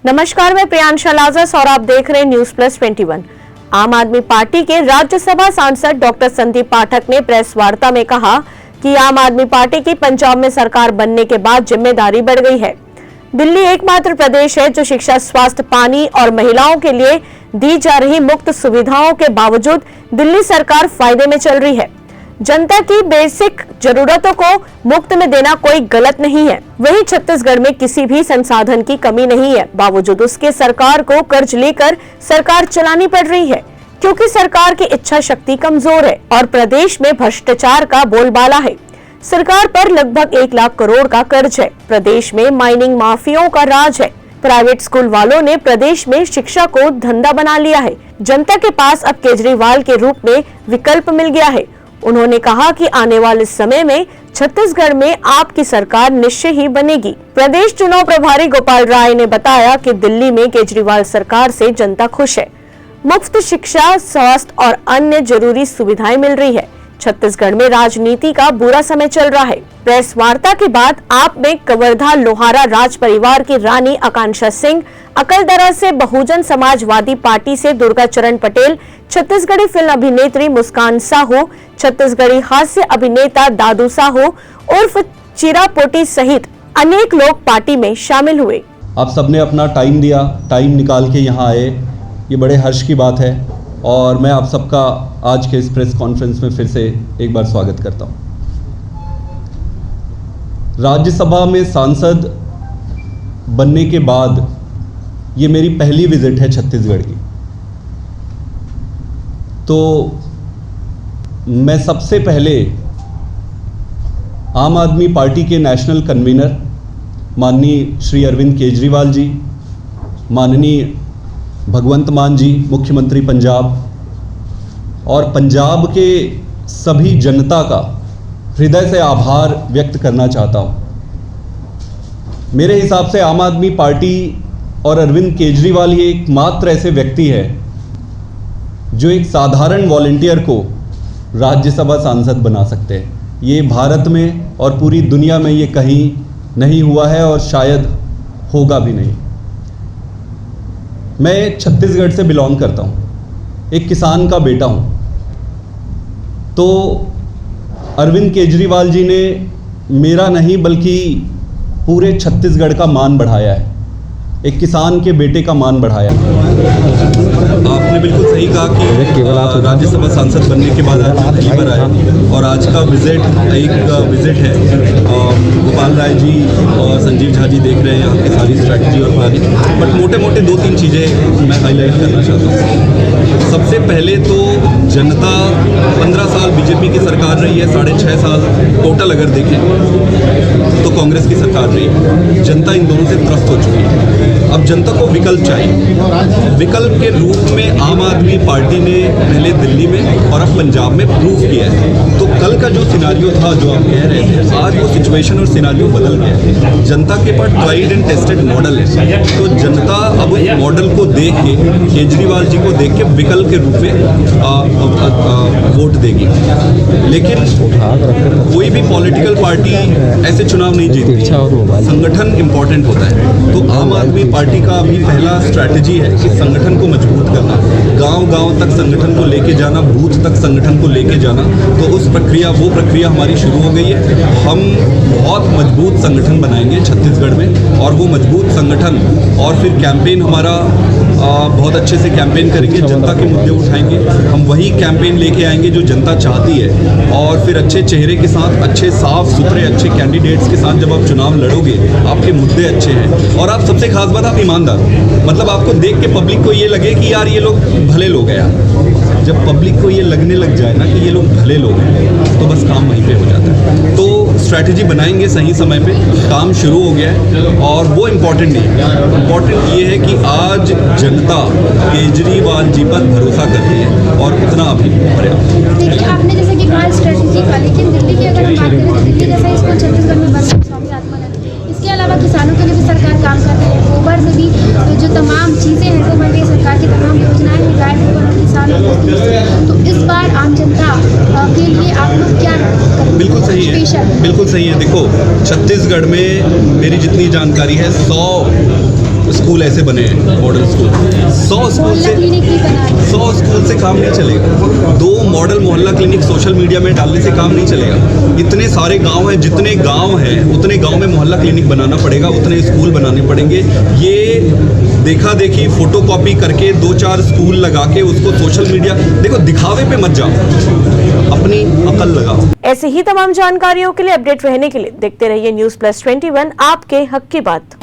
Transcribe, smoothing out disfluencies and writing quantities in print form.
नमस्कार, मैं प्रियांशा लाजस और आप देख रहे हैं न्यूज प्लस 21। आम आदमी पार्टी के राज्यसभा सांसद डॉक्टर संदीप पाठक ने प्रेस वार्ता में कहा कि आम आदमी पार्टी की पंजाब में सरकार बनने के बाद जिम्मेदारी बढ़ गई है। दिल्ली एकमात्र प्रदेश है जो शिक्षा, स्वास्थ्य, पानी और महिलाओं के लिए दी जा रही मुफ्त सुविधाओं के बावजूद दिल्ली सरकार फायदे में चल रही है। जनता की बेसिक जरूरतों को मुफ्त में देना कोई गलत नहीं है। वहीं छत्तीसगढ़ में किसी भी संसाधन की कमी नहीं है, बावजूद उसके सरकार को कर्ज लेकर सरकार चलानी पड़ रही है, क्योंकि सरकार की इच्छा शक्ति कमजोर है और प्रदेश में भ्रष्टाचार का बोलबाला है। सरकार पर लगभग 1 लाख करोड़ का कर्ज है। प्रदेश में माइनिंग माफियाओं का राज है। प्राइवेट स्कूल वालों ने प्रदेश में शिक्षा को धंधा बना लिया है। जनता के पास अब केजरीवाल के रूप में विकल्प मिल गया है। उन्होंने कहा कि आने वाले समय में छत्तीसगढ़ में आपकी सरकार निश्चय ही बनेगी। प्रदेश चुनाव प्रभारी गोपाल राय ने बताया कि दिल्ली में केजरीवाल सरकार से जनता खुश है। मुफ्त शिक्षा, स्वास्थ्य और अन्य जरूरी सुविधाएं मिल रही है। छत्तीसगढ़ में राजनीति का बुरा समय चल रहा है। प्रेस वार्ता के बाद आप में कवर्धा लोहारा राज परिवार की रानी आकांक्षा सिंह, अकलदरा से बहुजन समाजवादी पार्टी से दुर्गा चरण पटेल, छत्तीसगढ़ी फिल्म अभिनेत्री मुस्कान साहू, छत्तीसगढ़ी हास्य अभिनेता दादू साहू उर्फ चिरापोटी सहित अनेक लोग पार्टी में शामिल हुए। आप सबने अपना टाइम दिया, टाइम निकाल के यहाँ आए, ये बड़े हर्ष की बात है और मैं आप सबका आज के इस प्रेस कॉन्फ्रेंस में फिर से एक बार स्वागत करता हूँ। राज्यसभा में सांसद बनने के बाद ये मेरी पहली विजिट है छत्तीसगढ़ की। तो मैं सबसे पहले आम आदमी पार्टी के नेशनल कन्वीनर माननीय श्री अरविंद केजरीवाल जी, माननीय भगवंत मान जी मुख्यमंत्री पंजाब और पंजाब के सभी जनता का हृदय से आभार व्यक्त करना चाहता हूँ। मेरे हिसाब से आम आदमी पार्टी और अरविंद केजरीवाल ही एकमात्र ऐसे व्यक्ति है जो एक साधारण वॉलंटियर को राज्यसभा सांसद बना सकते हैं। ये भारत में और पूरी दुनिया में ये कहीं नहीं हुआ है और शायद होगा भी नहीं। मैं छत्तीसगढ़ से बिलोंग करता हूँ, एक किसान का बेटा हूँ। तो अरविंद केजरीवाल जी ने मेरा नहीं बल्कि पूरे छत्तीसगढ़ का मान बढ़ाया है, एक किसान के बेटे का मान बढ़ाया। आपने बिल्कुल सही कहा कि राज्यसभा सांसद बनने के बाद आज दिल्ली पर आए और आज का विजिट है। गोपाल राय जी और संजीव झा जी देख रहे हैं यहाँ की सारी स्ट्रैटेजी और प्लानिंग, बट मोटे मोटे 2-3 चीज़ें मैं हाईलाइट करना चाहता हूँ। सबसे पहले तो जनता 15 साल बीजेपी की सरकार रही है, 6.5 साल टोटल अगर देखें तो कांग्रेस की सरकार रही है। जनता इन दोनों से त्रस्त हो चुकी है। अब जनता को विकल्प चाहिए। विकल्प के रूप में आम आदमी पार्टी ने पहले दिल्ली में और अब पंजाब में प्रूव किया है। तो कल का जो सिनारियो था, जो आप कह रहे थे, आज वो सिचुएशन और सिनारियो बदल गया है। जनता के पास ट्राइड एंड टेस्टेड मॉडल है। तो जनता अब मॉडल को देख के, केजरीवाल जी को देख के विकल्प के रूप में वोट देगी। लेकिन कोई भी पॉलिटिकल पार्टी ऐसे चुनाव नहीं जीतती, संगठन इंपॉर्टेंट होता है। तो आम आदमी पार्टी का अभी पहला स्ट्रैटेजी है कि संगठन को मजबूत करना, गांव-गांव तक संगठन को लेके जाना, बूथ तक संगठन को लेके जाना। तो वो प्रक्रिया हमारी शुरू हो गई है। हम बहुत मजबूत संगठन बनाएंगे छत्तीसगढ़ में और वो मजबूत संगठन और फिर कैंपेन हमारा बहुत अच्छे से कैंपेन करेंगे, जनता के मुद्दे उठाएंगे। हम वही कैंपेन लेके आएंगे जो जनता चाहती है और फिर अच्छे चेहरे के साथ, अच्छे साफ सुथरे अच्छे कैंडिडेट्स के साथ जब आप चुनाव लड़ोगे, आपके मुद्दे अच्छे हैं और आप सबसे खास बात, आप ईमानदार हो। मतलब आपको देख के पब्लिक को ये लगे कि यार ये लोग भले लोग हैं यार। जब पब्लिक को ये लगने लग जाए ना कि ये लोग भले लोग हैं, तो बस काम वहीं पे हो जाता है। तो स्ट्रैटेजी बनाएंगे सही समय पे, काम शुरू हो गया है और वो इम्पोर्टेंट नहीं है। इम्पोर्टेंट ये है कि आज जनता केजरीवाल जी पर भरोसा करती है और उतना अभी पर्याप्त। देखिए, आपने जैसे कि कहा स्ट्रैटेजी का, लेकिन दिल्ली की अगर हम बात करें तो दिल्ली जैसा इसको छत्तीसगढ़ में बन स्वामी आत्मानंद। इसके अलावा किसानों के लिए भी सरकार काम कर रही है। गोबर से भी जो तमाम चीज़ें हैं वो बन रही है, सरकार की तमाम योजनाएं हैं, गाय भी बन रही किसानों को। तो इस बार आम जनता के लिए आप लोग क्या करेंगे? बिल्कुल सही है, बिल्कुल सही है। देखो, छत्तीसगढ़ में मेरी जितनी जानकारी है 100 स्कूल ऐसे बने हैं मॉडल स्कूल। 100 स्कूल मोहल्ला से क्लिनिक भी बना है। 100 स्कूल से काम नहीं चलेगा। 2 मॉडल मोहल्ला क्लिनिक सोशल मीडिया में डालने से काम नहीं चलेगा। इतने सारे गांव हैं, जितने गांव हैं उतने गांव में मोहल्ला क्लिनिक बनाना पड़ेगा, उतने स्कूल बनाने पड़ेंगे। ये देखा देखी फोटोकॉपी करके 2-4 स्कूल लगा के उसको सोशल मीडिया, देखो दिखावे पे मत जाओ, अपनी अकल लगाओ। ऐसी ही तमाम जानकारियों के लिए अपडेट रहने के लिए देखते रहिए न्यूज़ प्लस 21 आपके हक की बात।